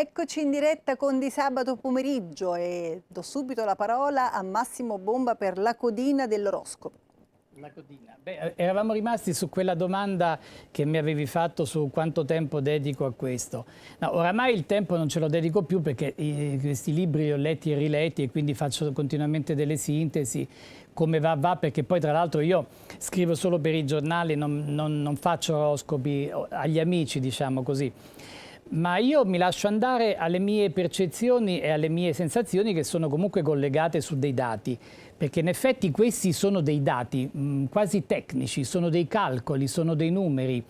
Eccoci in diretta con Di Sabato Pomeriggio e do subito la parola a Massimo Bomba per la codina dell'oroscopo. La codina. Beh, eravamo rimasti su quella domanda che mi avevi fatto su quanto tempo dedico a questo. No, oramai il tempo non ce lo dedico più perché questi libri li ho letti e riletti e quindi faccio continuamente delle sintesi. Come va, perché poi tra l'altro io scrivo solo per i giornali, non faccio oroscopi agli amici, diciamo così. Ma io mi lascio andare alle mie percezioni e alle mie sensazioni che sono comunque collegate su dei dati, perché in effetti questi sono dei dati quasi tecnici, sono dei calcoli, sono dei numeri.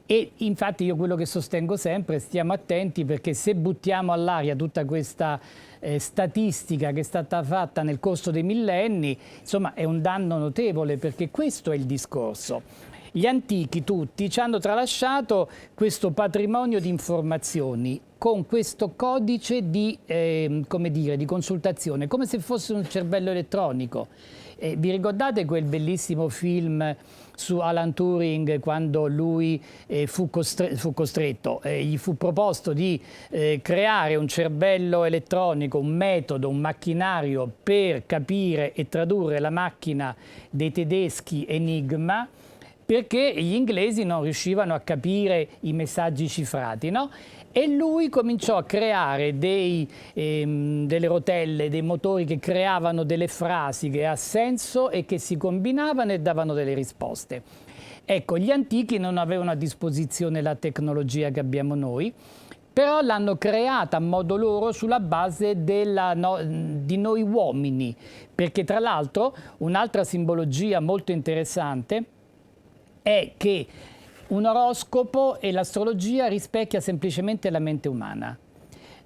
E infatti io quello che sostengo sempre, stiamo attenti perché se buttiamo all'aria tutta questa statistica che è stata fatta nel corso dei millenni, insomma è un danno notevole perché questo è il discorso. Gli antichi tutti ci hanno tralasciato questo patrimonio di informazioni con questo codice di, come dire, di consultazione, come se fosse un cervello elettronico. Vi ricordate quel bellissimo film su Alan Turing quando lui fu costretto, gli fu proposto di creare un cervello elettronico, un metodo, un macchinario per capire e tradurre la macchina dei tedeschi Enigma, perché gli inglesi non riuscivano a capire i messaggi cifrati, no? E lui cominciò a creare delle rotelle, dei motori che creavano delle frasi che ha senso e che si combinavano e davano delle risposte. Ecco, gli antichi non avevano a disposizione la tecnologia che abbiamo noi, però l'hanno creata a modo loro sulla base di noi uomini, perché tra l'altro un'altra simbologia molto interessante è che un oroscopo e l'astrologia rispecchia semplicemente la mente umana.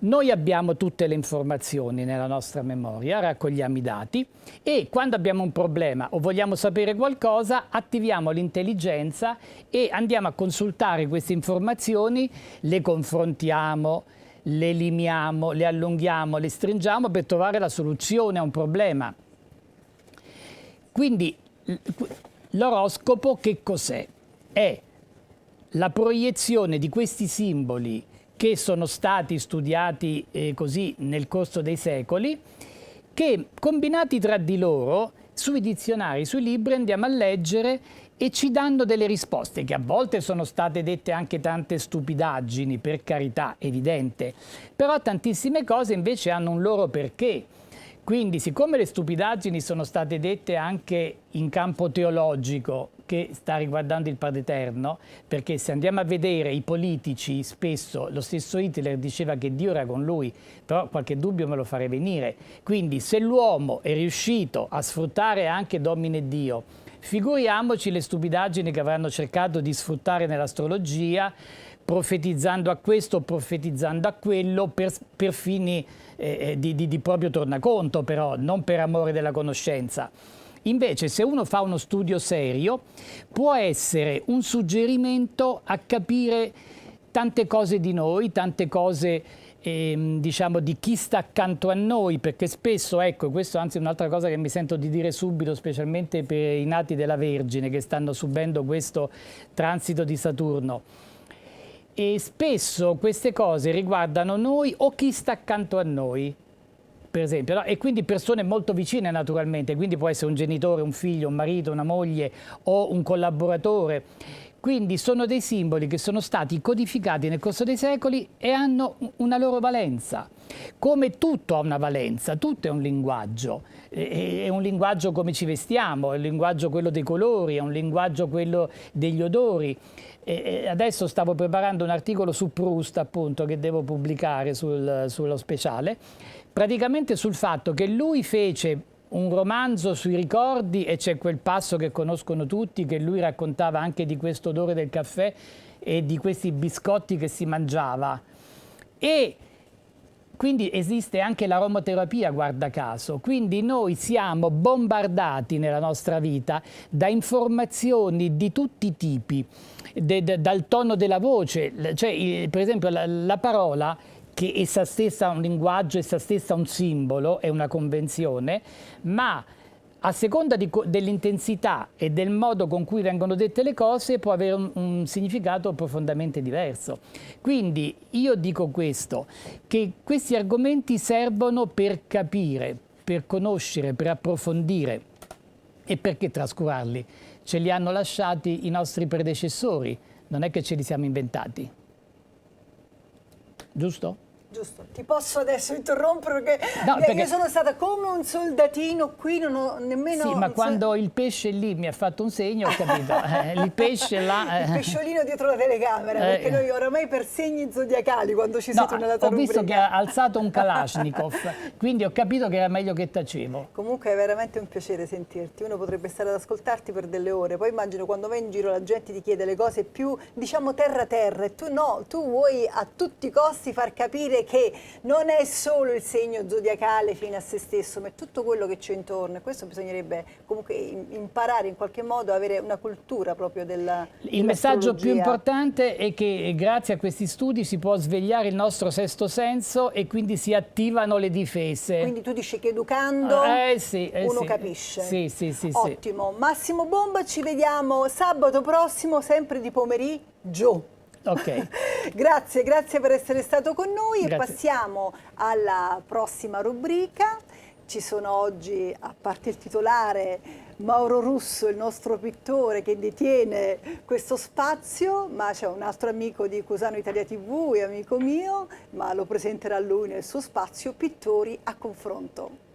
Noi abbiamo tutte le informazioni nella nostra memoria, raccogliamo i dati e quando abbiamo un problema o vogliamo sapere qualcosa, attiviamo l'intelligenza e andiamo a consultare queste informazioni, le confrontiamo, le elimiamo, le allunghiamo, le stringiamo per trovare la soluzione a un problema. Quindi l'oroscopo che cos'è? È la proiezione di questi simboli che sono stati studiati così nel corso dei secoli, che combinati tra di loro sui dizionari, sui libri andiamo a leggere e ci danno delle risposte che a volte sono state dette anche tante stupidaggini, per carità, evidente, però tantissime cose invece hanno un loro perché. Quindi, siccome le stupidaggini sono state dette anche in campo teologico, che sta riguardando il Padre Eterno, perché se andiamo a vedere i politici, spesso lo stesso Hitler diceva che Dio era con lui, però qualche dubbio me lo farei venire. Quindi, se l'uomo è riuscito a sfruttare anche Domine Dio, figuriamoci le stupidaggini che avranno cercato di sfruttare nell'astrologia, profetizzando a questo, profetizzando a quello, per fini di proprio tornaconto, però non per amore della conoscenza. Invece, se uno fa uno studio serio, può essere un suggerimento a capire tante cose di noi, tante cose diciamo di chi sta accanto a noi, perché spesso, ecco, questo anzi è un'altra cosa che mi sento di dire subito, specialmente per i nati della Vergine che stanno subendo questo transito di Saturno. E spesso queste cose riguardano noi o chi sta accanto a noi, per esempio, no? E quindi persone molto vicine naturalmente, quindi può essere un genitore, un figlio, un marito, una moglie o un collaboratore. Quindi sono dei simboli che sono stati codificati nel corso dei secoli e hanno una loro valenza. Come tutto ha una valenza, tutto è un linguaggio. È un linguaggio come ci vestiamo, è un linguaggio quello dei colori, è un linguaggio quello degli odori. Adesso stavo preparando un articolo su Proust, appunto, che devo pubblicare sullo speciale, praticamente sul fatto che lui fece un romanzo sui ricordi e c'è quel passo che conoscono tutti, che lui raccontava anche di questo odore del caffè e di questi biscotti che si mangiava. E quindi esiste anche l'aromaterapia, guarda caso. Quindi noi siamo bombardati nella nostra vita da informazioni di tutti i tipi, dal tono della voce, cioè per esempio la parola che essa stessa ha un linguaggio, essa stessa ha un simbolo, è una convenzione, ma a seconda dell'intensità e del modo con cui vengono dette le cose può avere un significato profondamente diverso. Quindi io dico questo, che questi argomenti servono per capire, per conoscere, per approfondire. E perché trascurarli? Ce li hanno lasciati i nostri predecessori, non è che ce li siamo inventati. Giusto? Giusto, ti posso adesso interrompere perché, No, perché io sono stata come un soldatino qui, non ho nemmeno... Sì, ma quando il pesce lì mi ha fatto un segno, ho capito. Il pesce là... Il pesciolino dietro la telecamera, perché noi oramai per segni zodiacali, quando ci siete nella tua ho visto rubrica. che ha alzato un Kalashnikov, quindi ho capito che era meglio che tacevo. Comunque è veramente un piacere sentirti, uno potrebbe stare ad ascoltarti per delle ore, poi immagino quando vai in giro la gente ti chiede le cose più, diciamo, terra-terra, e tu no, tu vuoi a tutti i costi far capire che non è solo il segno zodiacale fine a se stesso, ma è tutto quello che c'è intorno, e questo bisognerebbe comunque imparare in qualche modo, avere una cultura proprio Il messaggio più importante è che grazie a questi studi si può svegliare il nostro sesto senso e quindi si attivano le difese. Quindi tu dici che educando uno capisce. Sì. Ottimo. Massimo Bomba, ci vediamo sabato prossimo, sempre di pomeriggio. Ok. Grazie per essere stato con noi. Grazie. E passiamo alla prossima rubrica. Ci sono oggi, a parte il titolare, Mauro Russo, il nostro pittore che detiene questo spazio, ma c'è un altro amico di Cusano Italia TV e amico mio, ma lo presenterà lui nel suo spazio, Pittori a confronto.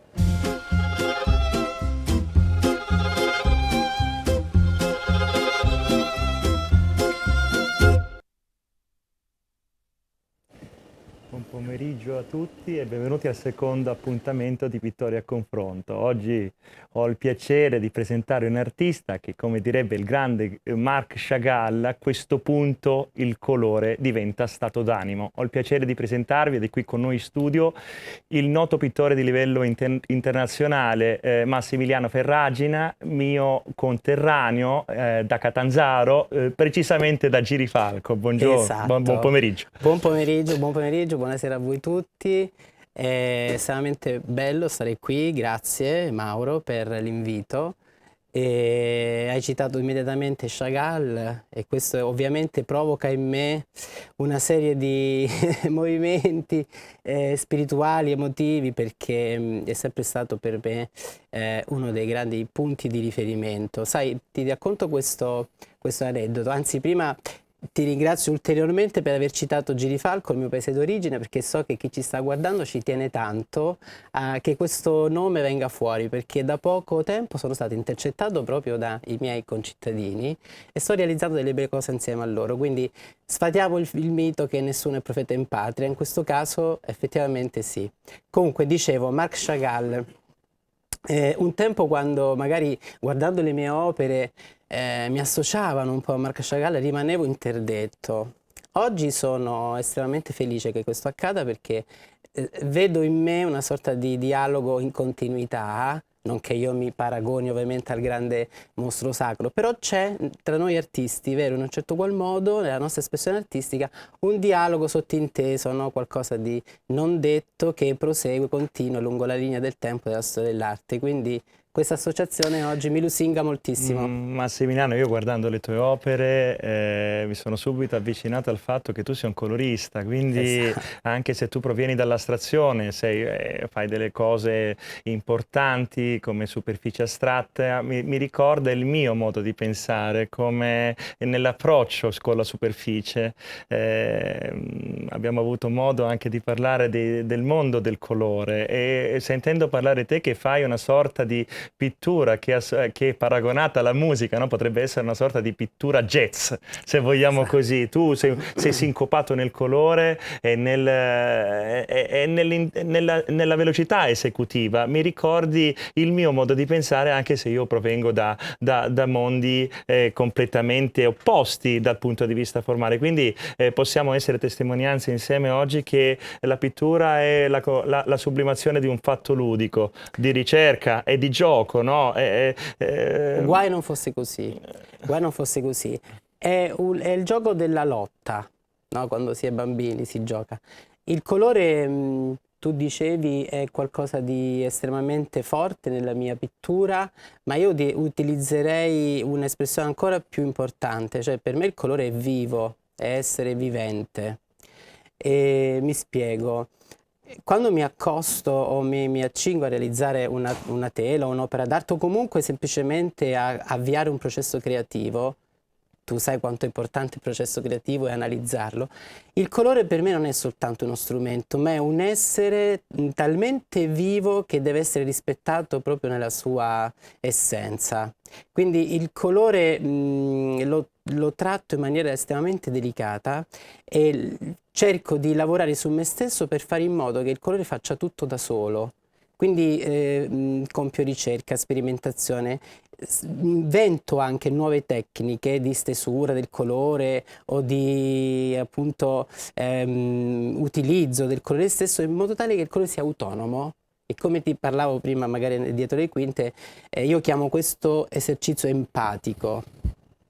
Buon pomeriggio a tutti e benvenuti al secondo appuntamento di Pittori a confronto. Oggi ho il piacere di presentare un artista che, come direbbe il grande Marc Chagall, a questo punto il colore diventa stato d'animo. Ho il piacere di presentarvi, ed è qui con noi in studio, il noto pittore di livello internazionale Massimiliano Ferragina, mio conterraneo da Catanzaro, precisamente da Girifalco. Buongiorno, esatto. buon pomeriggio. Buon pomeriggio, buonasera a voi tutti. È estremamente bello stare qui, grazie Mauro per l'invito. Hai citato immediatamente Chagall e questo ovviamente provoca in me una serie di movimenti spirituali, emotivi, perché è sempre stato per me uno dei grandi punti di riferimento. Sai, ti racconto questo aneddoto, anzi prima ti ringrazio ulteriormente per aver citato Girifalco, il mio paese d'origine, perché so che chi ci sta guardando ci tiene tanto a che questo nome venga fuori, perché da poco tempo sono stato intercettato proprio dai miei concittadini e sto realizzando delle belle cose insieme a loro, quindi sfatiamo il mito che nessuno è profeta in patria, in questo caso effettivamente sì. Comunque dicevo, Marc Chagall, un tempo quando magari guardando le mie opere mi associavano un po' a Marc Chagall, rimanevo interdetto. Oggi sono estremamente felice che questo accada perché vedo in me una sorta di dialogo in continuità, non che io mi paragoni ovviamente al grande mostro sacro, però c'è tra noi artisti, vero, in un certo qual modo, nella nostra espressione artistica, un dialogo sottinteso, no? Qualcosa di non detto che prosegue, continua lungo la linea del tempo della storia dell'arte, quindi questa associazione oggi mi lusinga moltissimo. Massimiliano, io guardando le tue opere mi sono subito avvicinato al fatto che tu sei un colorista, quindi anche se tu provieni dall'astrazione, fai delle cose importanti come superficie astratte, mi ricorda il mio modo di pensare, come nell'approccio con la superficie. Abbiamo avuto modo anche di parlare del mondo del colore e sentendo parlare te che fai una sorta di pittura che è paragonata alla musica, no? Potrebbe essere una sorta di pittura jazz, se vogliamo così. Tu sei sincopato nel colore e nella velocità esecutiva. Mi ricordi il mio modo di pensare, anche se io provengo da mondi completamente opposti dal punto di vista formale. Quindi possiamo essere testimonianze insieme oggi che la pittura è la sublimazione di un fatto ludico, di ricerca e di gioco. No? Guai non fosse così, guai non fosse così. È il gioco della lotta, no? Quando si è bambini si gioca. Il colore tu dicevi è qualcosa di estremamente forte nella mia pittura, ma io utilizzerei un'espressione ancora più importante, cioè per me il colore è vivo, è essere vivente. E mi spiego. Quando mi accosto o mi accingo a realizzare una tela, un'opera d'arte o comunque semplicemente a avviare un processo creativo, tu sai quanto è importante il processo creativo e analizzarlo, il colore per me non è soltanto uno strumento, ma è un essere talmente vivo che deve essere rispettato proprio nella sua essenza. Quindi il colore lo tratto in maniera estremamente delicata e cerco di lavorare su me stesso per fare in modo che il colore faccia tutto da solo. Quindi compio ricerca, sperimentazione, invento anche nuove tecniche di stesura del colore o di appunto utilizzo del colore stesso in modo tale che il colore sia autonomo. E come ti parlavo prima, magari dietro le quinte, io chiamo questo esercizio empatico,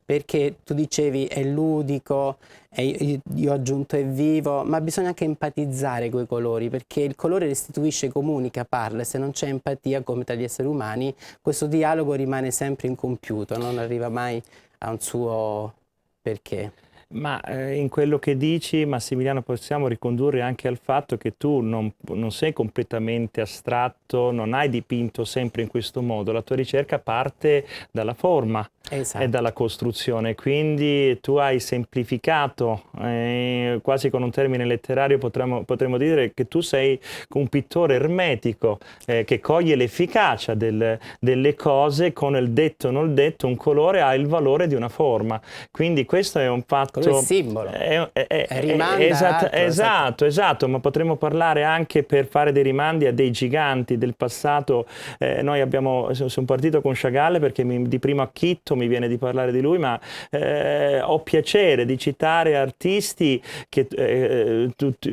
perché tu dicevi è ludico, io ho aggiunto è vivo, ma bisogna anche empatizzare coi colori, perché il colore restituisce, comunica, parla, e se non c'è empatia come tra gli esseri umani, questo dialogo rimane sempre incompiuto, non arriva mai a un suo perché. Ma in quello che dici, Massimiliano, possiamo ricondurre anche al fatto che tu non sei completamente astratto, non hai dipinto sempre in questo modo, la tua ricerca parte dalla forma. Esatto. E dalla costruzione, quindi tu hai semplificato, quasi con un termine letterario potremmo dire che tu sei un pittore ermetico che coglie l'efficacia delle cose con il detto o non detto, un colore ha il valore di una forma, quindi questo è un fatto... Quello è il simbolo, rimanda esatto, ma potremmo parlare anche per fare dei rimandi a dei giganti del passato. Noi sono partito con Chagall perché di primo acchitto mi viene di parlare di lui, ma ho piacere di citare artisti che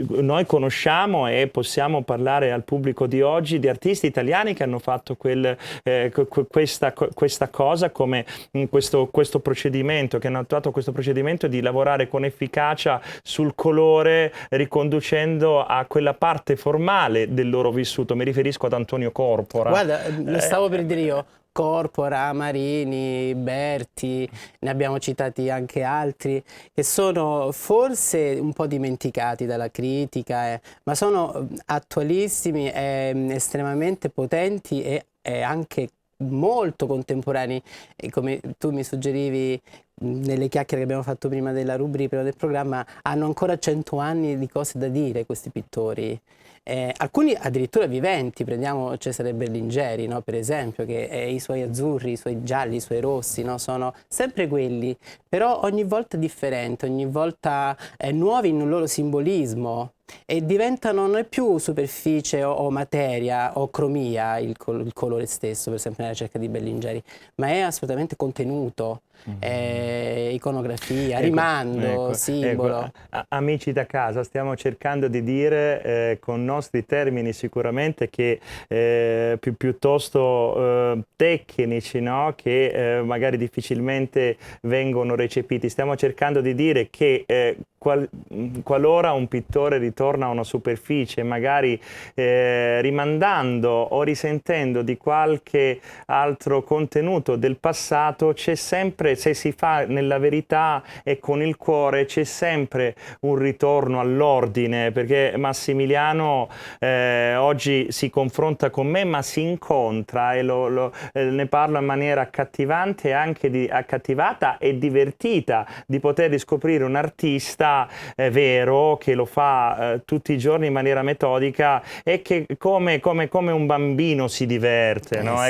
noi conosciamo e possiamo parlare al pubblico di oggi di artisti italiani che hanno fatto questa cosa come questo procedimento, che hanno attuato questo procedimento di lavorare con efficacia sul colore riconducendo a quella parte formale del loro vissuto. Mi riferisco ad Antonio Corpora. Guarda, lo stavo per dire io. Corpora, Marini, Berti, ne abbiamo citati anche altri, che sono forse un po' dimenticati dalla critica, ma sono attualissimi, estremamente potenti e anche molto contemporanei. E come tu mi suggerivi nelle chiacchiere che abbiamo fatto prima della rubrica, prima del programma, hanno ancora 100 anni di cose da dire questi pittori. Alcuni addirittura viventi, prendiamo Cesare Berlingeri, no? Per esempio, che i suoi azzurri, i suoi gialli, i suoi rossi, no? Sono sempre quelli, però ogni volta differenti, ogni volta nuovi in un loro simbolismo e diventano non è più superficie o materia o cromia il colore stesso, per esempio nella ricerca di Berlingeri, ma è assolutamente contenuto. Iconografia, rimando, simbolo. Amici da casa, stiamo cercando di dire con nostri termini sicuramente che piuttosto tecnici, no? Che magari difficilmente vengono recepiti. Stiamo cercando di dire che qualora un pittore ritorna a una superficie, magari rimandando o risentendo di qualche altro contenuto del passato, c'è sempre, se si fa nella verità e con il cuore, c'è sempre un ritorno all'ordine, perché Massimiliano oggi si confronta con me, ma si incontra e ne parla in maniera accattivante e anche accattivata e divertita di poter riscoprire un artista vero che lo fa tutti i giorni in maniera metodica e che come un bambino si diverte, no?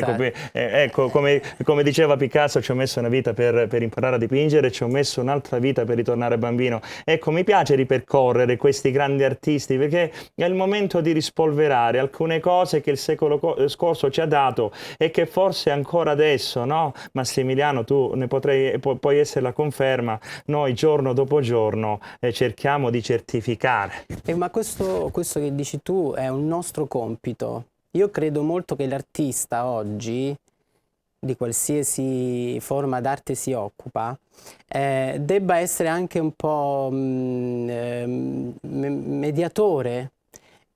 Ecco, come diceva Picasso, ci ho messo una vita per imparare a dipingere, ci ho messo un'altra vita per ritornare bambino. Ecco, mi piace ripercorrere questi grandi artisti perché è il momento di rispolverare alcune cose che il secolo scorso ci ha dato e che forse ancora adesso, no? Massimiliano, tu ne puoi essere la conferma, noi giorno dopo giorno cerchiamo di certificare. Ma questo che dici tu è un nostro compito. Io credo molto che l'artista oggi, di qualsiasi forma d'arte si occupa, debba essere anche un po' mediatore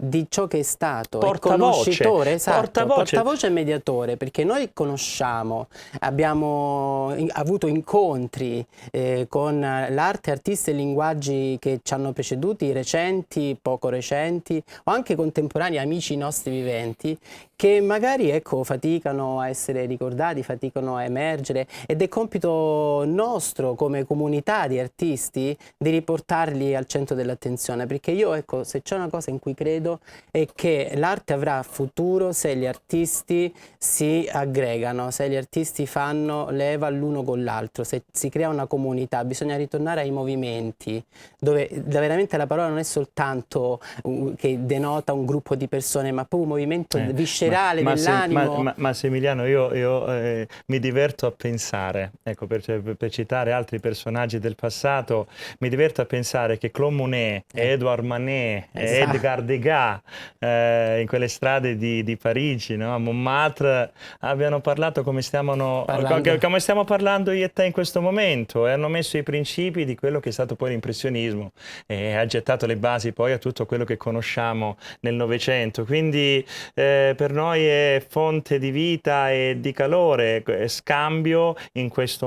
di ciò che è stato, Portavoce, conoscitore, esatto, portavoce. portavoce e mediatore, perché noi conosciamo, abbiamo avuto incontri con l'arte, artisti e linguaggi che ci hanno preceduti, recenti, poco recenti, o anche contemporanei, amici nostri viventi, che magari ecco, faticano a essere ricordati, faticano a emergere, ed è compito nostro come comunità di artisti di riportarli al centro dell'attenzione, perché io ecco, se c'è una cosa in cui credo è che l'arte avrà futuro se gli artisti si aggregano, se gli artisti fanno leva l'uno con l'altro, se si crea una comunità. Bisogna ritornare ai movimenti, dove veramente la parola non è soltanto che denota un gruppo di persone, ma proprio un movimento viscerale dell'animo. Massimiliano, io mi diverto a pensare, ecco, per citare altri personaggi del passato, mi diverto a pensare che Claude Monet, Edouard Manet, Esatto. Edgar Degas, in quelle strade di Parigi, no? A Montmartre, abbiano parlato come stiamo parlando io e te in questo momento, e hanno messo i principi di quello che è stato poi l'impressionismo, e ha gettato le basi poi a tutto quello che conosciamo nel Novecento. Quindi per noi è fonte di vita e di calore, scambio in questo,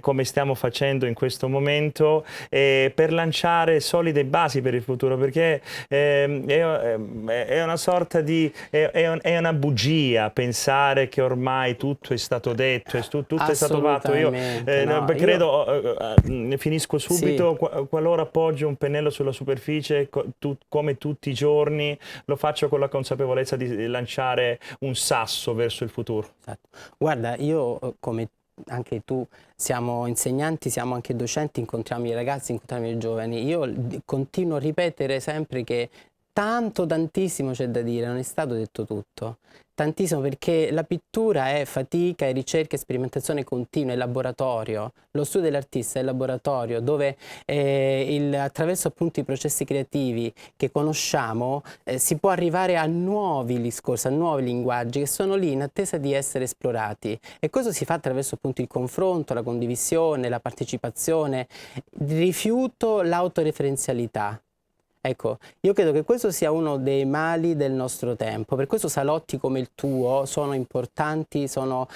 come stiamo facendo in questo momento, per lanciare solide basi per il futuro, perché è una sorta di è una bugia pensare che ormai tutto è stato detto, tutto è stato fatto. Io credo, finisco subito, sì. Qualora appoggio un pennello sulla superficie, come tutti i giorni, lo faccio con la consapevolezza di lanciare un sasso verso il futuro. Esatto. Guarda, io come anche tu siamo insegnanti, siamo anche docenti, incontriamo i ragazzi, incontriamo i giovani. Io continuo a ripetere sempre che tantissimo c'è da dire, non è stato detto tutto. Tantissimo, perché la pittura è fatica, è ricerca, è sperimentazione continua, è laboratorio. Lo studio dell'artista è laboratorio dove attraverso appunto i processi creativi che conosciamo si può arrivare a nuovi discorsi, a nuovi linguaggi che sono lì in attesa di essere esplorati. E questo si fa attraverso appunto il confronto, la condivisione, la partecipazione, il rifiuto, l'autoreferenzialità. Ecco, io credo che questo sia uno dei mali del nostro tempo, per questo salotti come il tuo sono importanti, sono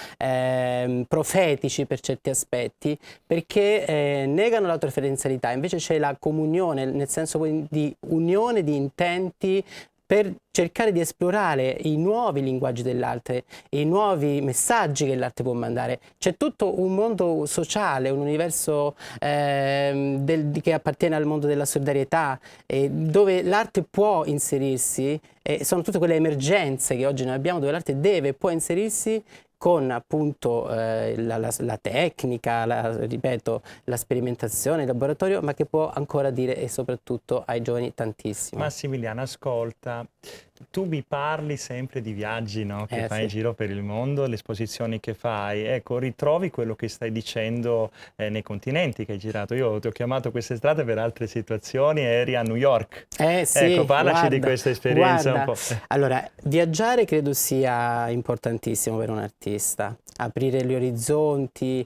profetici per certi aspetti, perché negano l'autoreferenzialità, invece c'è la comunione, nel senso di unione di intenti per cercare di esplorare i nuovi linguaggi dell'arte, i nuovi messaggi che l'arte può mandare. C'è tutto un mondo sociale, un universo che appartiene al mondo della solidarietà, dove l'arte può inserirsi, sono tutte quelle emergenze che oggi noi abbiamo, dove l'arte deve e può inserirsi con appunto la tecnica, ripeto, la sperimentazione, il laboratorio, ma che può ancora dire, e soprattutto ai giovani, tantissimo. Massimiliano, ascolta, tu mi parli sempre di viaggi, no? Che fai in giro per il mondo, le esposizioni che fai. Ecco, ritrovi quello che stai dicendo nei continenti che hai girato. Io ti ho chiamato quest'estate per altre situazioni, eri a New York. Sì, ecco, parlaci di questa esperienza un po'. Allora, viaggiare credo sia importantissimo per un artista. Aprire gli orizzonti,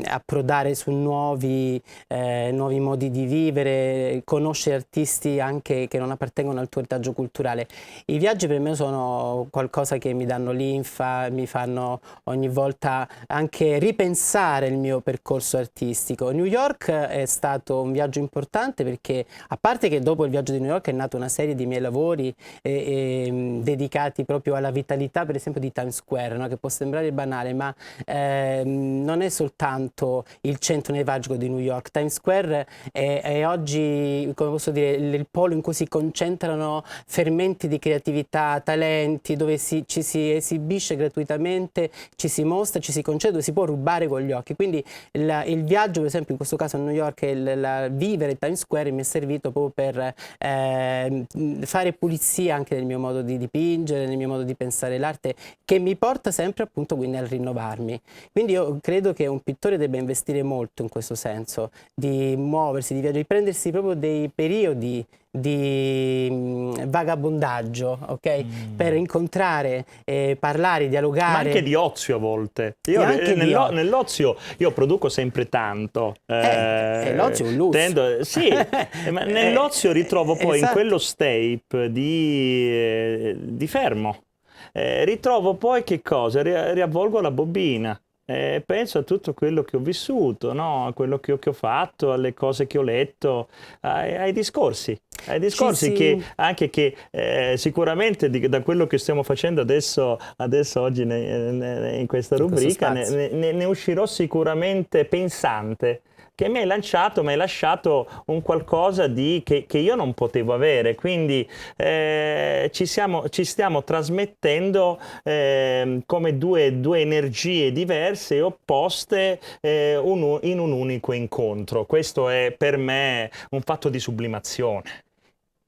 approdare su nuovi modi di vivere, conoscere artisti anche che non appartengono al tuo retaggio culturale. I viaggi per me sono qualcosa che mi danno linfa, mi fanno ogni volta anche ripensare il mio percorso artistico. New York è stato un viaggio importante perché, a parte che dopo il viaggio di New York è nata una serie di miei lavori dedicati proprio alla vitalità, per esempio, di Times Square, no? Che può sembrare banale, ma non è soltanto il centro nevralgico di New York. Times Square è oggi, come posso dire, il polo in cui si concentrano fermenti di creatività, talenti, dove ci si esibisce gratuitamente, ci si mostra, ci si concede, dove si può rubare con gli occhi. Quindi il viaggio, per esempio in questo caso a New York, vivere Times Square mi è servito proprio per fare pulizia anche nel mio modo di dipingere, nel mio modo di pensare l'arte, che mi porta sempre appunto quindi a rinnovarmi. Quindi io credo che un pittore debba investire molto in questo senso, di muoversi, di viaggiare, di prendersi proprio dei periodi di vagabondaggio, ok? Per incontrare, parlare, dialogare. Ma anche di ozio a volte. E anche Nell'ozio io produco sempre tanto. L'ozio è un lusso. Sì, ma nell'ozio ritrovo poi in esatto. quello step di fermo. Ritrovo poi che cosa? Riavvolgo la bobina. Penso a tutto quello che ho vissuto, no? A quello che ho fatto, alle cose che ho letto, ai discorsi. Che sicuramente da quello che stiamo facendo adesso oggi in questa rubrica ne uscirò sicuramente pensante, che mi hai lasciato un qualcosa che io non potevo avere, quindi ci stiamo trasmettendo come due energie diverse e opposte in un unico incontro. Questo è per me un fatto di sublimazione.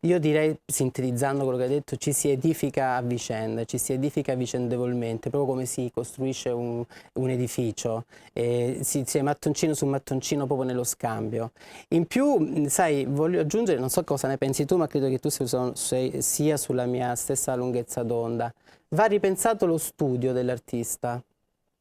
Io direi, sintetizzando quello che hai detto, ci si edifica a vicenda, ci si edifica vicendevolmente, proprio come si costruisce un edificio, si è mattoncino su mattoncino proprio nello scambio. In più, sai, voglio aggiungere, non so cosa ne pensi tu, ma credo che tu sia sulla mia stessa lunghezza d'onda. Va ripensato lo studio dell'artista.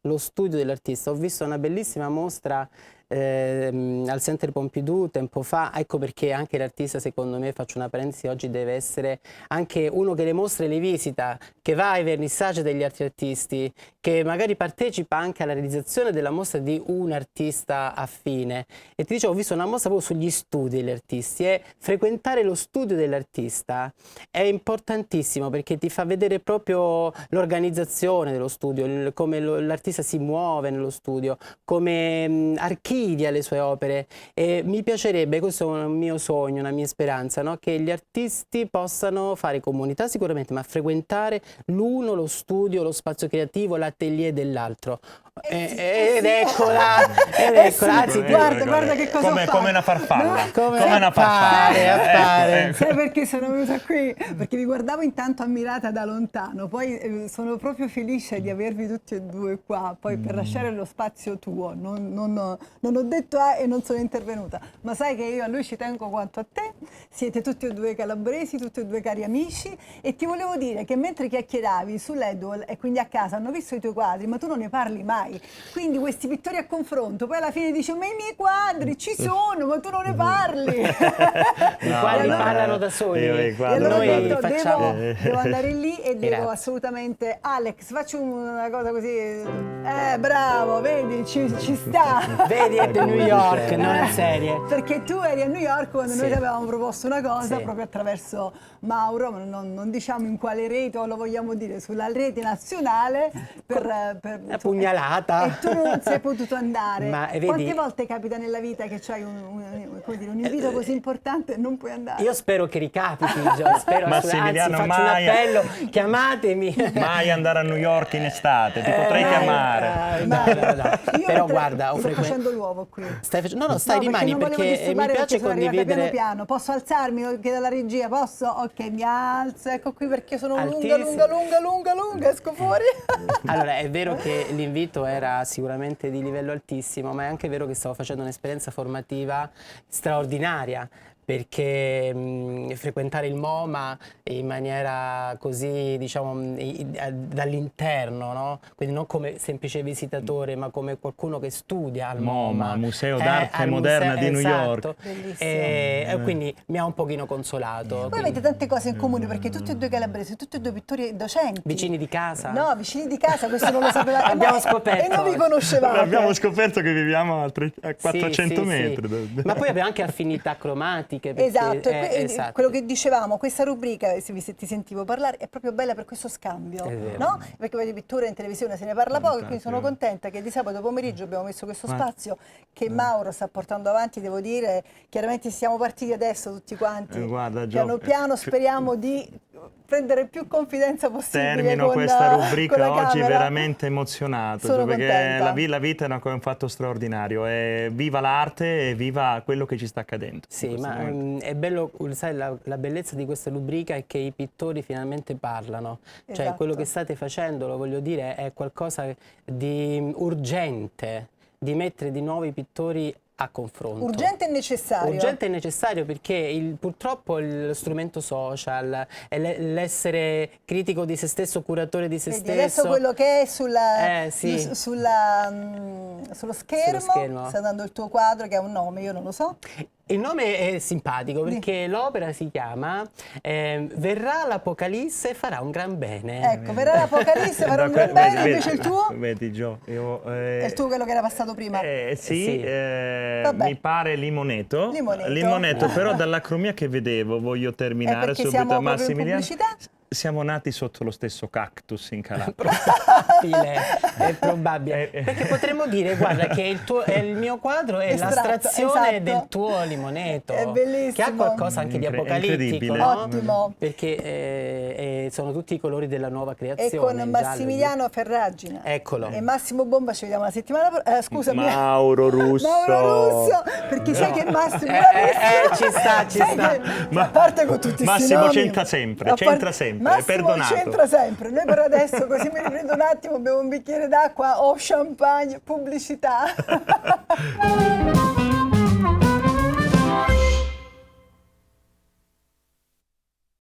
Lo studio dell'artista. Ho visto una bellissima mostra al Centre Pompidou tempo fa, ecco perché anche l'artista, secondo me, faccio una parentesi, oggi deve essere anche uno che le mostre le visita, che va ai vernissaggi degli altri artisti, che magari partecipa anche alla realizzazione della mostra di un artista affine. E ti dicevo, ho visto una mostra proprio sugli studi degli artisti, e frequentare lo studio dell'artista è importantissimo perché ti fa vedere proprio l'organizzazione dello studio, come l'artista si muove nello studio, come archivia le sue opere, e mi piacerebbe, questo è un mio sogno, una mia speranza, no? Che gli artisti possano fare comunità sicuramente, ma frequentare l'uno lo studio, lo spazio creativo, l'atelier dell'altro. Ed eccola, anzi, guarda che cosa fa. Come una farfalla. No? Come una farfalla. Appare. Sai perché sono venuta qui? Perché vi guardavo intanto ammirata da lontano, poi sono proprio felice di avervi tutti e due qua, poi per lasciare lo spazio tuo, non ho detto e non sono intervenuta, ma sai che io a lui ci tengo quanto a te, siete tutti e due calabresi, tutti e due cari amici, e ti volevo dire che mentre chiacchieravi sull'Edwall e quindi a casa hanno visto i tuoi quadri, ma tu non ne parli mai, quindi questi pittori a confronto, poi alla fine dici ma i miei quadri ci sono, ma tu non ne parli. I quadri parlano da soli. E allora ho detto, facciamo... devo andare lì e devo Grazie. assolutamente, Alex, faccio una cosa così, bravo, vedi, ci sta. Vedi, è di New York, non è serie. Perché tu eri a New York quando noi ti avevamo proposto una cosa, Sì. proprio attraverso Mauro, ma non diciamo in quale rete, o lo vogliamo dire, sulla rete nazionale, per Una pugnalata. E tu non sei potuto andare. Ma, vedi, quante volte capita nella vita che c'hai un invito così importante e non puoi andare? Io spero che ricapiti, spero, Massimiliano, anzi, faccio un appello, chiamatemi. Mai andare a New York in estate, ti potrei chiamare. No. Io Però guarda, sto facendo l'uovo qui. No, stai, rimani, perché mi piace condividere. Piano. Posso alzarmi? Chiedo alla regia, posso? Ok, mi alzo, ecco qui perché sono Altissimo. lunga, esco fuori. Allora, è vero che l'invito era sicuramente di livello altissimo, ma è anche vero che stavo facendo un'esperienza formativa straordinaria, perché frequentare il MoMA in maniera così, diciamo, dall'interno, no? Quindi non come semplice visitatore, ma come qualcuno che studia al MoMA. Museo d'arte moderna di New York. Bellissimo. Quindi mi ha un pochino consolato. Voi avete tante cose in comune perché tutti e due calabresi, tutti e due pittori docenti. Vicini di casa? No, vicini di casa, questo non lo sapevate. Abbiamo scoperto. E non vi conoscevate. Abbiamo scoperto che viviamo a 400 Sì. metri. Ma poi abbiamo anche affinità cromatiche. Perché, Esatto, esatto. quello che dicevamo, questa rubrica, se ti sentivo parlare, è proprio bella per questo scambio, no? Perché poi di pittura in televisione se ne parla poco, e quindi sono contenta che di sabato pomeriggio abbiamo messo questo spazio che Mauro sta portando avanti, devo dire, chiaramente siamo partiti adesso tutti quanti, piano piano speriamo di prendere più confidenza possibile. Termino con questa rubrica con la oggi camera. veramente emozionato, Sono perché contenta. la vita è un fatto straordinario, e viva l'arte e viva quello che ci sta accadendo. Sì, ma è bello, sai, la bellezza di questa rubrica è che i pittori finalmente parlano. Cioè, Esatto. quello che state facendo, lo voglio dire, è qualcosa di urgente, di mettere di nuovo i pittori a confronto. Urgente e necessario. Urgente e necessario perché purtroppo lo strumento social, l'essere critico di se stesso, curatore di se Vedi, stesso. adesso quello che è Sì. sullo schermo, sta dando il tuo quadro che ha un nome, io non lo so. Il nome è simpatico perché l'opera si chiama Verrà l'Apocalisse e farà un gran bene. Ecco, verrà l'Apocalisse, farà un gran bene, invece il tuo? Vedi Gio, È il tuo quello che era passato prima? Sì, Vabbè. mi pare Limoneto. Limoneto. Però dall'acromia che vedevo, voglio terminare perché subito. siamo proprio in Massimiliano, pubblicità? siamo nati sotto lo stesso cactus in Calabria. È probabile. Perché potremmo dire, guarda, che il mio quadro è Estratto, l'astrazione esatto. del tuo Limoneto. È bellissimo. Che ha qualcosa anche di apocalittico, incredibile. no? Ottimo. Perché sono tutti i colori della nuova E creazione. con il Massimiliano Ferragina. Eccolo. E Massimo Bomba ci vediamo la settimana prossima. Scusami. Mauro Russo. Mauro Russo, perché sai che Massimo ci sta. a parte con tutti Massimo sti nomi, c'entra sempre, a parte- c'entra sempre, è Massimo perdonato. c'entra sempre. Noi per adesso, così mi riprendo un attimo, bevo un bicchiere d'acqua o champagne, pubblicità.